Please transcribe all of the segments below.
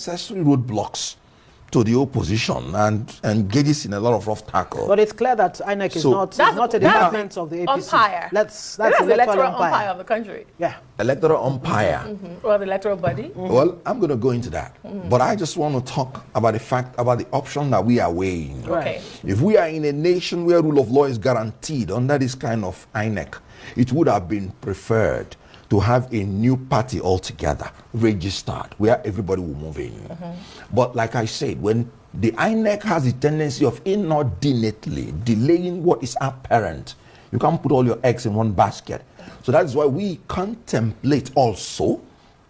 unnecessary roadblocks to the opposition and engages in a lot of rough tackle. But it's clear that INEC is not a department of the APC. Umpire. That's the electoral umpire of the country. Yeah. Electoral umpire. Or the electoral body. Well, I'm going to go into that. But I just want to talk about the fact, about the option that we are weighing. Okay. If we are in a nation where rule of law is guaranteed under this kind of INEC, it would have been preferred to have a new party altogether registered where everybody will move in. But like I said, when the INEC has a tendency of inordinately delaying what is apparent, you can't put all your eggs in one basket. So that's why we contemplate also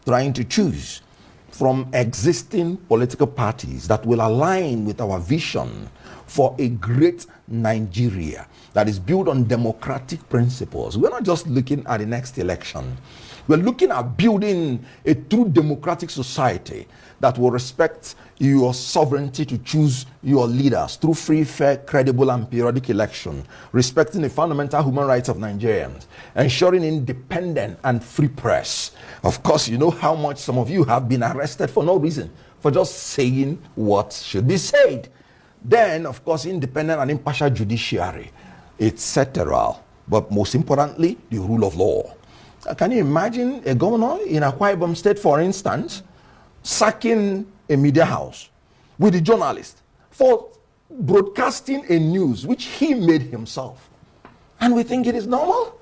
trying to choose from existing political parties that will align with our vision for a great Nigeria that is built on democratic principles. We're not just looking at the next election. We're looking at building a true democratic society that will respect your sovereignty to choose your leaders through free, fair, credible, and periodic election, respecting the fundamental human rights of Nigerians, ensuring independent and free press. Of course, you know how much some of you have been arrested for no reason, for just saying what should be said. Then, of course, independent and impartial judiciary, etc. But most importantly, the rule of law. Can you imagine a governor in Akwa Ibom State, for instance, sacking a media house with a journalist for broadcasting a news which he made himself? And we think it is normal?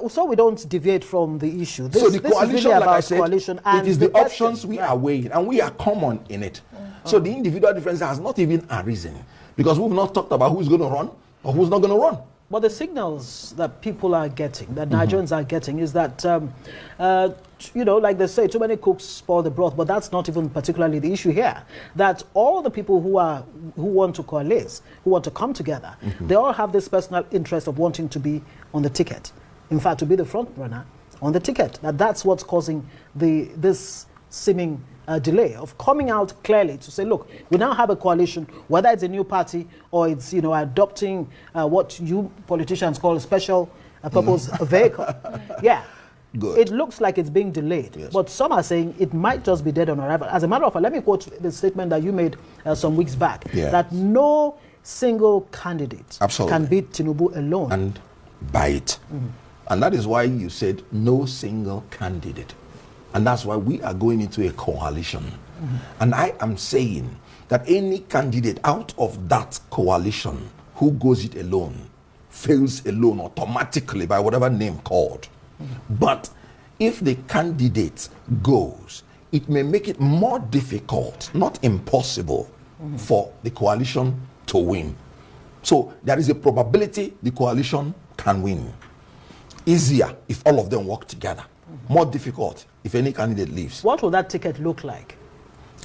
So we don't deviate from the issue. So the coalition, is really like about I said, coalition and it is the options we are weighing, and we are common in it. So the individual difference has not even arisen, because we've not talked about who's going to run or who's not going to run. But the signals that people are getting, that Nigerians are getting, is that, you know, like they say, too many cooks spoil the broth, but that's not even particularly the issue here. That all the people who want to coalesce, who want to come together, they all have this personal interest of wanting to be on the ticket. In fact, to be the front runner on the ticket. That's what's causing this seeming delay of coming out clearly to say, look, we now have a coalition, whether it's a new party or it's, you know, adopting what you politicians call a special purpose vehicle. Yeah. Good. It looks like it's being delayed, yes. But some are saying it might just be dead on arrival. As a matter of fact, let me quote the statement that you made some weeks back, that no single candidate can beat Tinubu alone. And by it. And that is why you said no single candidate. And that's why we are going into a coalition. And I am saying that any candidate out of that coalition who goes it alone fails alone automatically by whatever name called. But if the candidate goes, it may make it more difficult, not impossible, for the coalition to win. So there is a probability the coalition can win. Easier if all of them work together. More difficult if any candidate leaves. What will that ticket look like?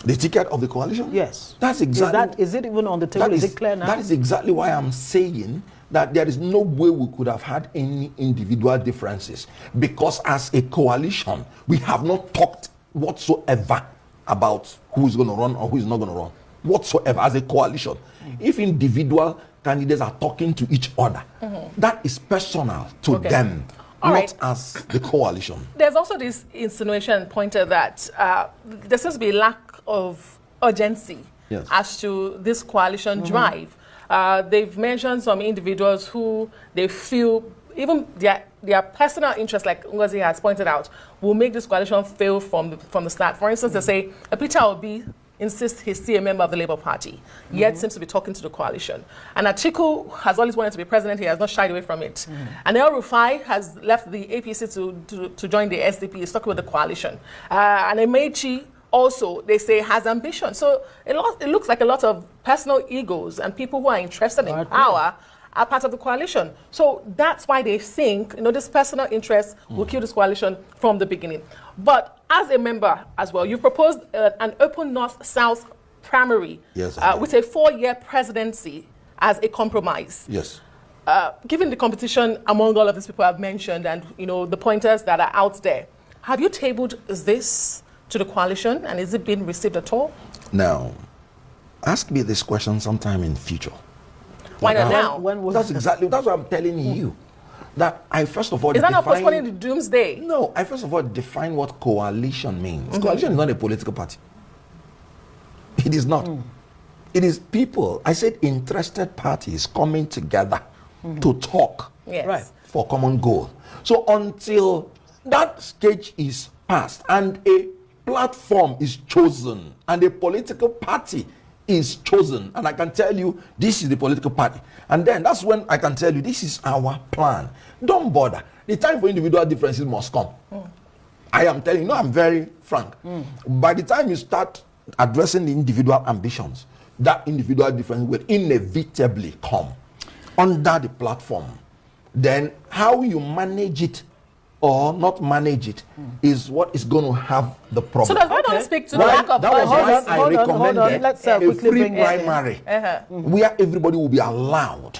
The ticket of the coalition? Yes. That's exactly. Is it even on the table? Is it clear now? That is exactly why I'm saying that there is no way we could have had any individual differences, because as a coalition, we have not talked whatsoever about who is going to run or who is not going to run. Whatsoever as a coalition. If individual candidates are talking to each other, that is personal to them. Not as the coalition. There's also this insinuation pointed that there seems to be a lack of urgency as to this coalition drive. They've mentioned some individuals who they feel, even their personal interest, like Ngozi has pointed out, will make this coalition fail from the start. For instance, they say Peter Obi insists he's still a member of the Labour Party, yet seems to be talking to the coalition. And Atiku has always wanted to be president. He has not shied away from it. And El Rufai has left the APC to join the SDP. He's talking with the coalition. And Emechi also, they say, has ambition. So it looks like a lot of personal egos and people who are interested in power are part of the coalition. So that's why they think, you know, this personal interest will kill this coalition from the beginning. But as a member as well, you've proposed an open North-South primary with a 4-year presidency as a compromise. Yes. Given the competition among all of these people I've mentioned and, you know, the pointers that are out there, have you tabled this to the coalition, and is it being received at all? Now, ask me this question sometime in future. Why not now? That's what I'm telling you. That I first of all is that not postponing the doomsday? No, I first of all define what coalition means. Coalition is not a political party. It is not. It is people, I said interested parties coming together to talk for common goal. So until that stage is passed and a platform is chosen and a political party is chosen, and I can tell you this is the political party, and then that's when I can tell you this is our plan. Don't bother. The time for individual differences must come. I am telling you, no, I'm very frank. By the time you start addressing the individual ambitions, that individual difference will inevitably come under the platform. Then how you manage it or not manage it is what is going to have the problem. So why don't speak to the lack of that was why I recommended Let's a quickly free bring primary where everybody will be allowed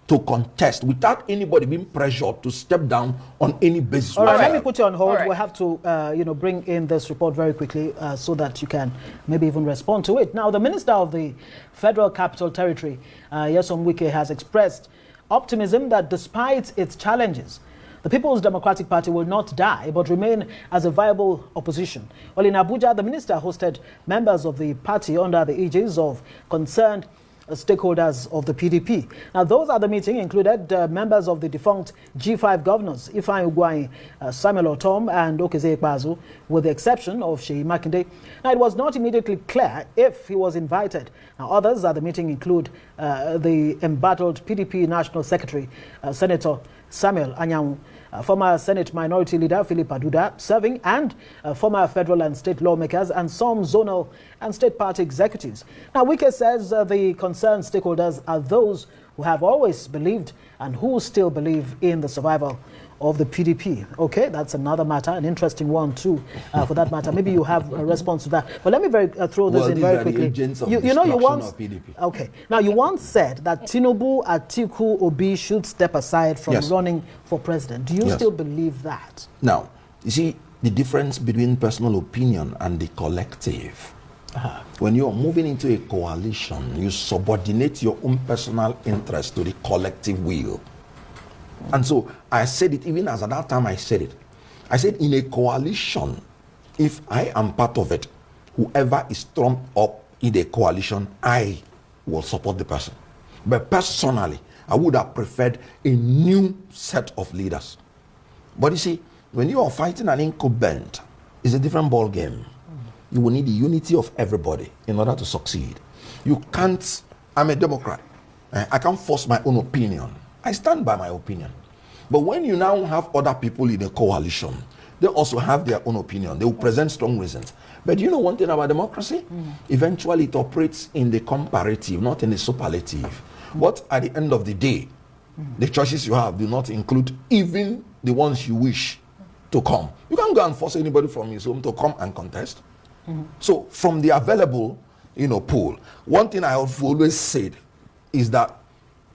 to contest without anybody being pressured to step down on any basis. All right, let me put you on hold. We'll have to bring in this report very quickly so that you can maybe even respond to it. Now, the Minister of the Federal Capital Territory, Nyesom Wike, has expressed optimism that despite its challenges, the People's Democratic Party will not die but remain as a viable opposition. Well, in Abuja, the minister hosted members of the party under the aegis of concerned stakeholders of the PDP. Now, those at the meeting included members of the defunct G5 governors, Ifeanyi Ugwuanyi, Samuel Otom, and Okezie Ikpeazu, with the exception of Seyi Makinde. Now, it was not immediately clear if he was invited. Now, others at the meeting include the embattled PDP National Secretary, Senator Samuel Anyanwu, former Senate Minority Leader Philip Aduda, serving, and former federal and state lawmakers, and some zonal and state party executives. Now, Wike says the concerned stakeholders are those who have always believed and who still believe in the survival of the PDP. Okay, that's another matter, an interesting one too, for that matter. Maybe you have a response to that. But let me throw this in very quickly. You once, okay. Now, you once said that Tinubu, Atiku, Obi should step aside from running for president. Do you still believe that? Now, you see the difference between personal opinion and the collective. When you're moving into a coalition, you subordinate your own personal interest to the collective will. And so I said it, even as at that time I said it. I said in a coalition, if I am part of it, whoever is thrown up in a coalition, I will support the person. But personally, I would have preferred a new set of leaders. But you see, when you are fighting an incumbent, it's a different ball game. You will need the unity of everybody in order to succeed. You can't, I'm a Democrat. I can't force my own opinion. I stand by my opinion. But when you now have other people in a coalition, they also have their own opinion. They will present strong reasons. But you know one thing about democracy? Eventually it operates in the comparative, not in the superlative. But at the end of the day, the choices you have do not include even the ones you wish to come. You can't go and force anybody from his home to come and contest. So from the available, pool, one thing I have always said is that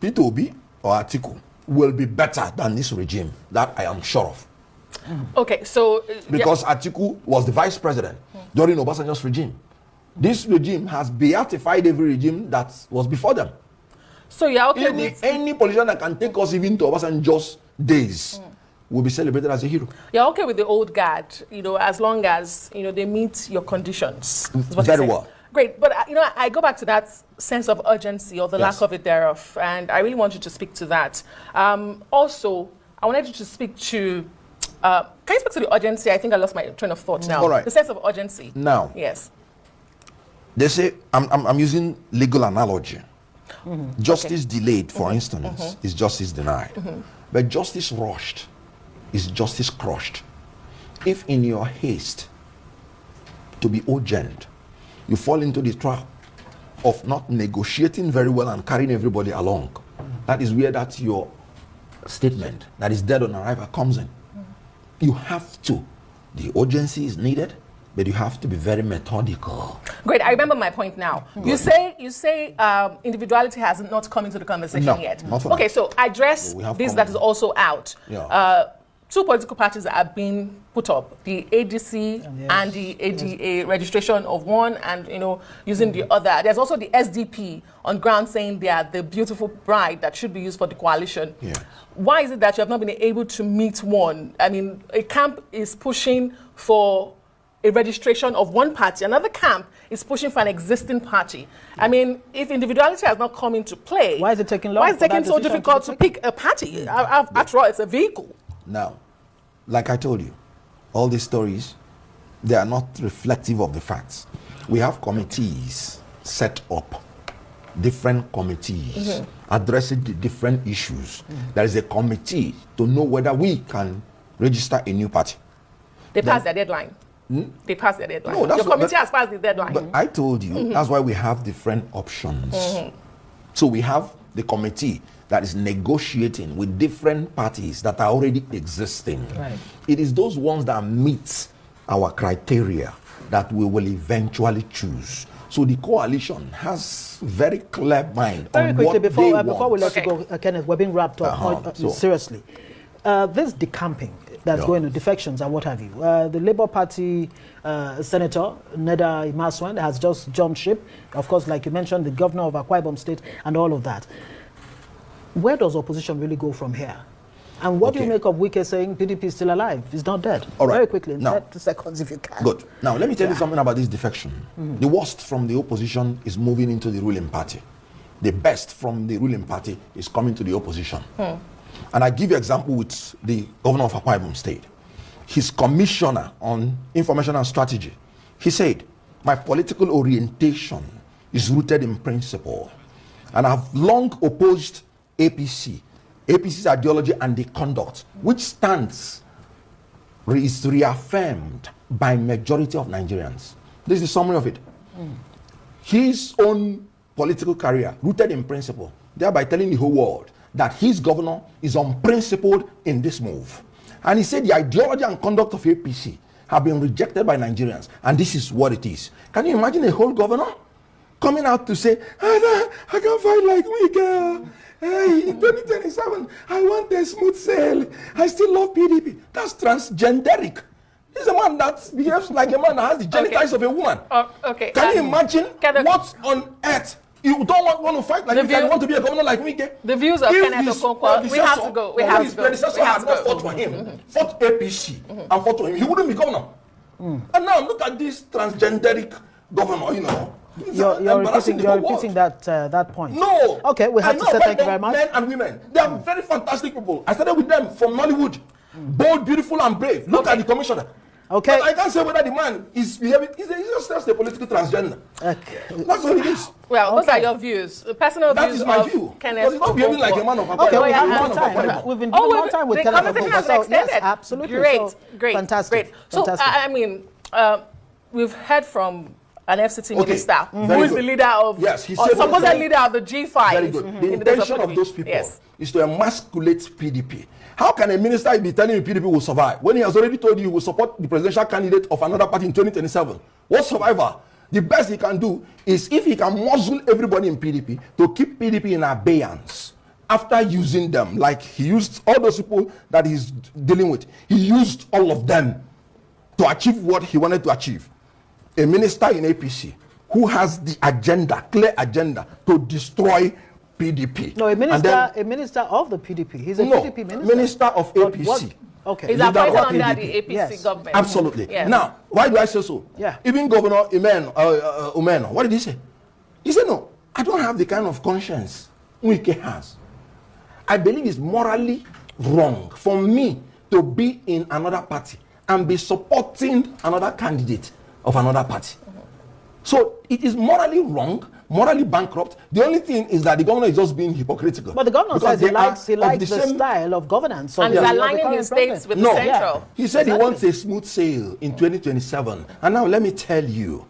Peter Obi or Atiku will be better than this regime. That I am sure of. Okay, so because Atiku was the vice president during Obasanjo's regime. This regime has beatified every regime that was before them. So you're okay with any politician that can take us even to Obasanjo's days will be celebrated as a hero. You're okay with the old guard, as long as they meet your conditions. Very well. Great, but I go back to that sense of urgency or the lack of it thereof, and I really want you to speak to that. Also, I wanted you to speak to, can you speak to the urgency? I think I lost my train of thought now. All right. The sense of urgency. Now, yes. They say, I'm using legal analogy. Justice delayed, for instance, is justice denied. But justice rushed is justice crushed. If in your haste to be urgent, you fall into the trap of not negotiating very well and carrying everybody along, that is where that your statement that is dead on arrival comes in. You have to. The urgency is needed, but you have to be very methodical. Great, I remember my point now. You say individuality has not come into the conversation yet. Okay, so address this that is also out. Two political parties that are being put up, the ADC and the ADA, registration of one and using the other. There's also the SDP on ground saying they are the beautiful bride that should be used for the coalition. Why is it that you have not been able to meet one? I mean, a camp is pushing for a registration of one party. Another camp is pushing for an existing party. I mean, if individuality has not come into play, why is it taking long? Why is it taking so difficult to pick a party? After all, it's a vehicle. Now, like I told you, all these stories, they are not reflective of the facts. We have committees set up, different committees addressing the different issues. There is a committee to know whether we can register a new party. They passed their deadline. They passed their deadline. No, Your committee has passed the deadline. But I told you, that's why we have different options. So we have the committee that is negotiating with different parties that are already existing. Right. It is those ones that meet our criteria that we will eventually choose. So the coalition has very clear mind Very on quickly, what before we let you go, Kenneth, we're being wrapped up. So- Seriously. This decamping that's going on, defections and what have you. The Labour Party Senator, Neda Imaswan, has just jumped ship. Of course, like you mentioned, the governor of Akwa Ibom State and all of that. Where does opposition really go from here? And what do you make of WIKE saying PDP is still alive? It's not dead. All right. Very quickly, in Now- 30 seconds if you can. Good. Now, let me tell you something about this defection. The worst from the opposition is moving into the ruling party. The best from the ruling party is coming to the opposition. And I give you an example with the governor of Akwa Ibom State. His commissioner on information and strategy, he said, my political orientation is rooted in principle. And I've long opposed APC's ideology and the conduct, which stands is reaffirmed by majority of Nigerians. This is the summary of it. His own political career rooted in principle, thereby telling the whole world that his governor is unprincipled in this move. And he said the ideology and conduct of APC have been rejected by Nigerians, and this is what it is. Can you imagine a whole governor coming out to say, I can't fight like me, girl. Hey, in 2027, I want a smooth sail. I still love PDP. That's transgenderic. He's a man that behaves like a man that has the genitals of a woman. Okay. Can you imagine what on earth? You don't want to fight like me, you want to be a governor like me? The views of Kenneth Okonkwo, we have to go. We have to go. His predecessor had not fought for him, fought APC, and fought for him. He wouldn't be governor. And now look at this transgenderic governor, you know. You're repeating that point. No. Okay, we have to say thank you very much. Men and women, they are very fantastic people. I started with them from Nollywood. Bold, beautiful, and brave. Look at the commissioner. Okay. But I can't say whether the man is behaving. He's just a political transgender. Okay. That's what it is. Well, those are your views. Personal That views is my of view. Kenneth. But he's not behaving like a man of Akwa Okay, Ibom. we He's a have man more of time. Akwa Ibom. We've been doing more time with the Kenneth conversation Okonkwo. has So, extended. yes, absolutely. Great, So, great, fantastic. great. So, Fantastic. I mean, we've heard from an FCT Okay, minister who very is the good. leader of, Yes, he or said supposed also- leader of the G5. Very good. The in the days intention of PDP. those people Yes. is to emasculate PDP. How can a minister be telling you PDP will survive when he has already told you he will support the presidential candidate of another party in 2027? What survivor? The best he can do is if he can muzzle everybody in PDP to keep PDP in abeyance after using them, like he used all those people that he's dealing with. He used all of them to achieve what he wanted to achieve. A minister in APC who has the agenda, clear agenda, to destroy PDP. No, a minister of the PDP. He's a PDP minister. Minister of APC. Okay. He's Leader appointed of under PDP. the APC Yes. government. Absolutely. Yes. Now, why do I say so? Yeah. Even Governor Umeno, what did he say? He said, no, I don't have the kind of conscience WIKE has. I believe it's morally wrong for me to be in another party and be supporting another candidate of another party. So it is morally wrong, morally bankrupt. The only thing is that the governor is just being hypocritical. But the governor Because says he they likes are of the same- style of governance. And of he's the aligning current his states president. with No, the central. he said Exactly. he wants a smooth sail in 2027. And now let me tell you,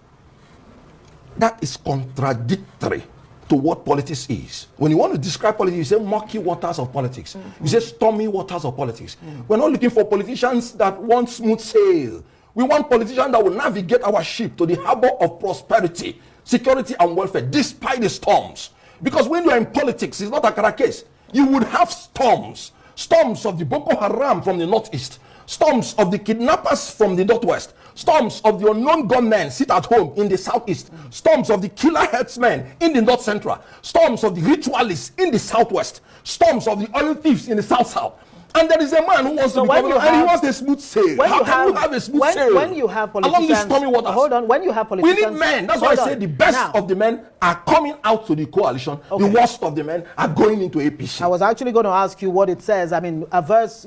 that is contradictory to what politics is. When you want to describe politics, you say murky waters of politics. You say stormy waters of politics. We're not looking for politicians that want smooth sail. We want politicians that will navigate our ship to the harbor of prosperity, security, and welfare, despite the storms. Because when you're in politics, it's not a Akara case. You would have storms. Storms of the Boko Haram from the northeast. Storms of the kidnappers from the northwest. Storms of the unknown gunmen sit at home in the southeast. Storms of the killer herdsmen in the north central. Storms of the ritualists in the southwest. Storms of the oil thieves in the south-south. And there is a man who wants to be governor, and he wants a smooth sail. How can you have a smooth sail? When you have politicians, along these stormy waters? Hold on. When you have politicians, we need men. That's why I say the best of the men are coming out to the coalition. The worst of the men are going into APC. I was actually going to ask you what it says. I mean, averse,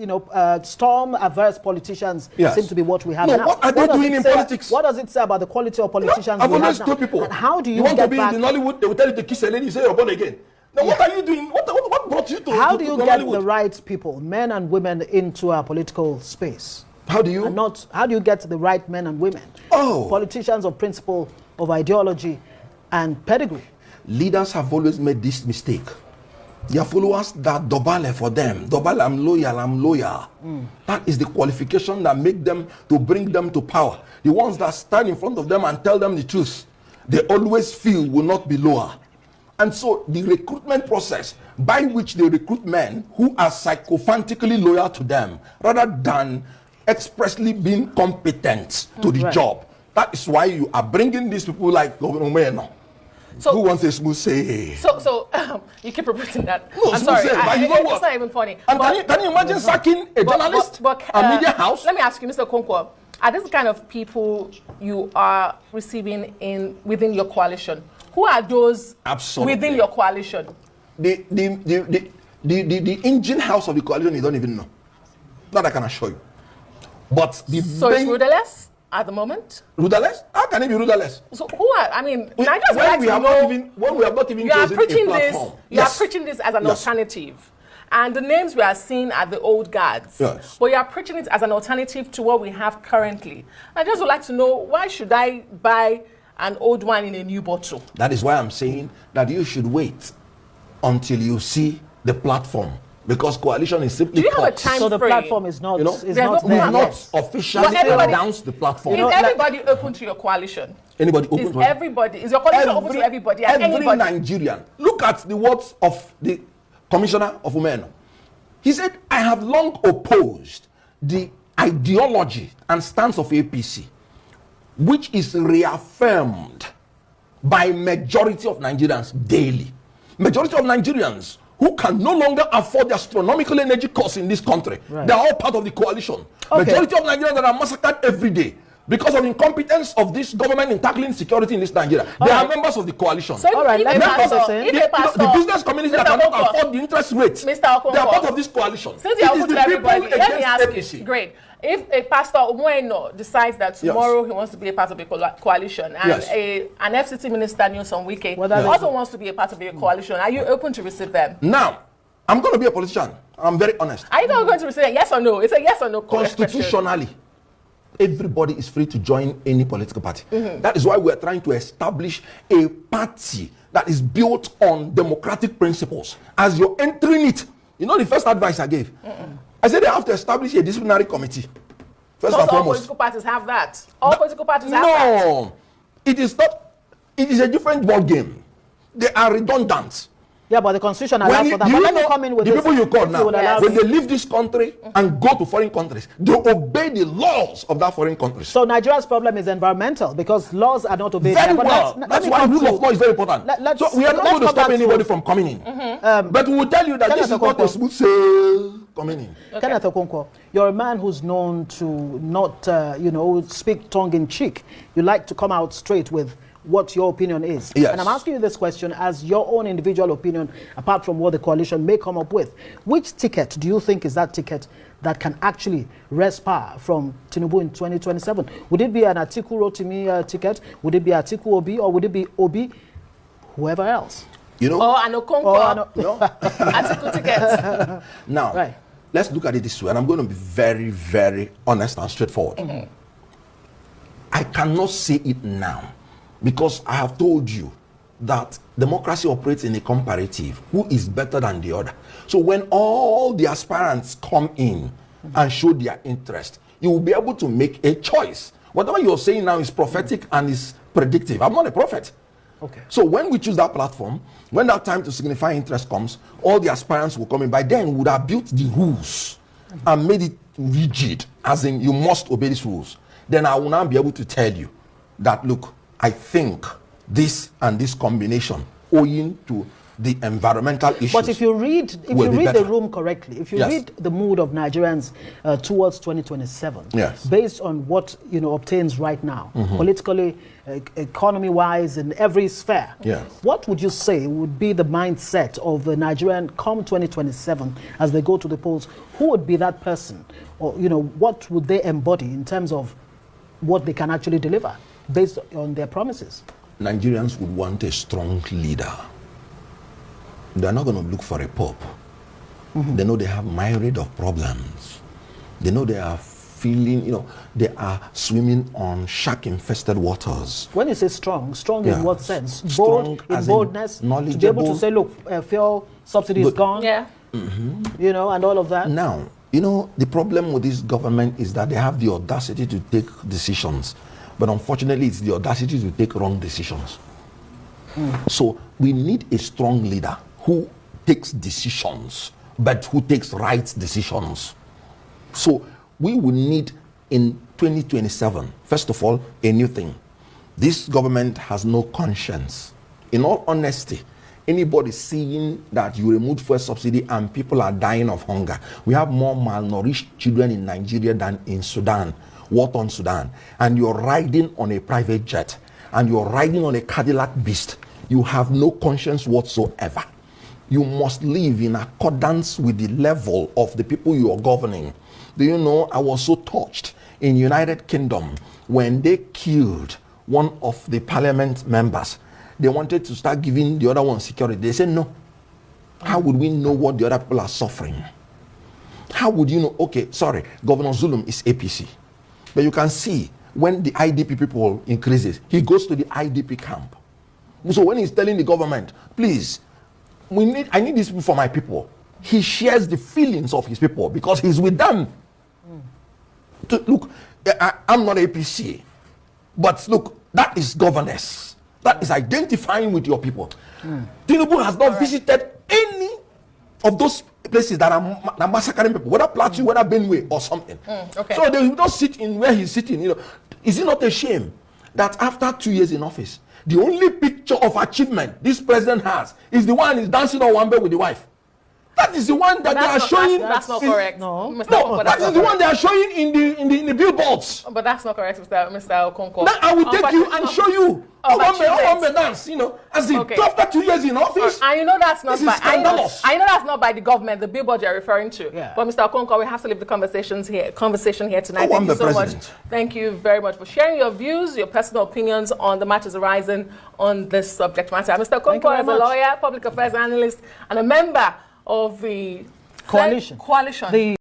storm-averse politicians seem to be what we have now. What are they doing in politics? What does it say about the quality of politicians I've we always have told now? people. And how do you want get to be back? in Nollywood? They will tell you to kiss a lady. You say you're born again. Now, what are you doing? What brought you to How do you get Nollywood? the right people, men and women, into our political space? How do you? How do you get the right men and women? Politicians of principle, of ideology, and pedigree. Leaders have always made this mistake. Their followers that dobale for them. Dobale, I'm loyal. That is the qualification that make them to bring them to power. The ones that stand in front of them and tell them the truth, they always feel will not be lower. And so the recruitment process by which they recruit men who are sycophantically loyal to them rather than expressly being competent to the job. That is why you are bringing these people like Governor Umeno. So, who wants a smooth say? So you keep repeating that. No, I'm sorry. It's not even funny. And can you imagine sacking a journalist, a media house? Let me ask you, Mr. Okonkwo, are these the kind of people you are receiving within your coalition? Who are those within your coalition? The engine house of the coalition, you don't even know. That I can assure you. But it's rudderless at the moment? Rudderless? How can it be rudderless? So who are, when we have not even chosen a platform. You are preaching this as an alternative. And the names we are seeing are the old guards. Yes. But you are preaching it as an alternative to what we have currently. I just would like to know, why should I buy an old one in a new bottle? That is why I'm saying that you should wait until you see the platform, because coalition is simply. Do you have a time so the frame? platform is not. We've not officially announced the platform. Is everybody open to your coalition? Anybody open to everybody? Is your coalition open to everybody? Every Nigerian. Look at the words of the Commissioner of Women. He said, "I have long opposed the ideology and stance of APC, which is reaffirmed by majority of Nigerians daily. Majority of Nigerians who can no longer afford the astronomical energy costs in this country. They are all part of the coalition. Majority of Nigerians that are massacred every day because of incompetence of this government in tackling security in this Nigeria. They are members of the coalition. So the business community that cannot afford the interest rate, they are part of this coalition. Since they are open to everybody, let me ask you, great. If a pastor Umueno decides that tomorrow he wants to be a part of a coalition, and an FCT minister, WIKE, also wants to be a part of a coalition, are you open to receive them? Now, I'm going to be a politician. I'm very honest. Are you not going to receive them? Yes or no? It's a yes or no question. Constitutionally, everybody is free to join any political party. That is why we are trying to establish a party that is built on democratic principles. As you're entering it, you know the first advice I gave? I said they have to establish a disciplinary committee. First and foremost. All political parties have that. All political parties have that. No, it is not. It is a different ball game. They are redundant. Yeah, but the constitution allows for that. But let me come in with the people you call now, when they leave this country and go to foreign countries, they obey the laws of that foreign country. So Nigeria's problem is environmental because laws are not obeyed. Very well. That's why rule of law is very important. So we are not going to stop anybody from coming in. But we will tell you that this is not a smooth sail coming in. Kenneth Okonkwo, you're a man who's known to not, speak tongue-in-cheek. You like to come out straight with what your opinion is. Yes. And I'm asking you this question as your own individual opinion, apart from what the coalition may come up with. Which ticket do you think is that ticket that can actually wrest power from Tinubu in 2027? Would it be an Atiku Rotimi ticket? Would it be Atiku Obi? Or would it be Obi? Whoever else? Or an Okonkwo. Atiku ticket. Now, let's look at it this way. And I'm going to be very, very honest and straightforward. I cannot say it now, because I have told you that democracy operates in a comparative. Who is better than the other? So when all the aspirants come in and show their interest, you will be able to make a choice. Whatever you're saying now is prophetic and is predictive. I'm not a prophet. So when we choose that platform, when that time to signify interest comes, all the aspirants will come in. By then, we would have built the rules and made it rigid, as in you must obey these rules. Then I will now be able to tell you that, look, I think this and this combination, owing to the environmental issues. But if you read the room correctly, if you Yes. read the mood of Nigerians towards 2027, Yes. based on what obtains right now, politically, economy-wise, in every sphere, Yes. what would you say would be the mindset of the Nigerian come 2027 as they go to the polls? Who would be that person, or what would they embody in terms of what they can actually deliver based on their promises? Nigerians would want a strong leader. They're not going to look for a pope. They know they have myriad of problems. They know they are feeling, they are swimming on shark-infested waters. When you say strong Yeah. in what sense? Strong Bold, in as in boldness, to be able knowledgeable. to say, look, fuel subsidy is gone, Yeah. and all of that. Now, the problem with this government is that they have the audacity to take decisions. But unfortunately, it's the audacity to take wrong decisions. So we need a strong leader who takes decisions, but who takes right decisions. So we will need in 2027, first of all, a new thing. This government has no conscience. In all honesty, anybody seeing that you remove fuel subsidy and people are dying of hunger. We have more malnourished children in Nigeria than in Sudan, war-torn Sudan. And you're riding on a private jet and you're riding on a Cadillac beast. You have no conscience whatsoever. You must live in accordance with the level of the people you are governing. Do you know, I was so touched in United Kingdom when they killed one of the parliament members. They wanted to start giving the other one security. They said no. How would we know what the other people are suffering? How would you know? Okay, sorry, Governor Zulum is APC. But you can see when the IDP people increases, he goes to the IDP camp. So when he's telling the government, please, I need these people for my people, he shares the feelings of his people because he's with them. Look, I'm not APC, but look, that is governance. That is identifying with your people. Tinubu has not visited any of those places that are massacring people, whether Plateau, whether Benue or something. Okay. So they will not sit in where he's sitting. Is it not a shame that after 2 years in office, the only picture of achievement this president has is the one he's dancing on one bed with the wife? That is the one that they are showing. That's not correct. No. No, that is the one they are showing in the billboards. But that's not correct, Mr. Okonkwo. Now I will take you and show you. Dance, as in Okay. after 2 years in office. And that's not This is by scandalous. I know that's not by the government, the billboard you're referring to. Yeah. But Mr. Okonkwo, we have to leave the conversation here tonight. I'm Thank you the so much. president. Thank you very much for sharing your views, your personal opinions on the matters arising on this subject matter. Mr. Thank you Okonkwo very is a much. lawyer, public affairs analyst, and a member of the Coalition. coalition. The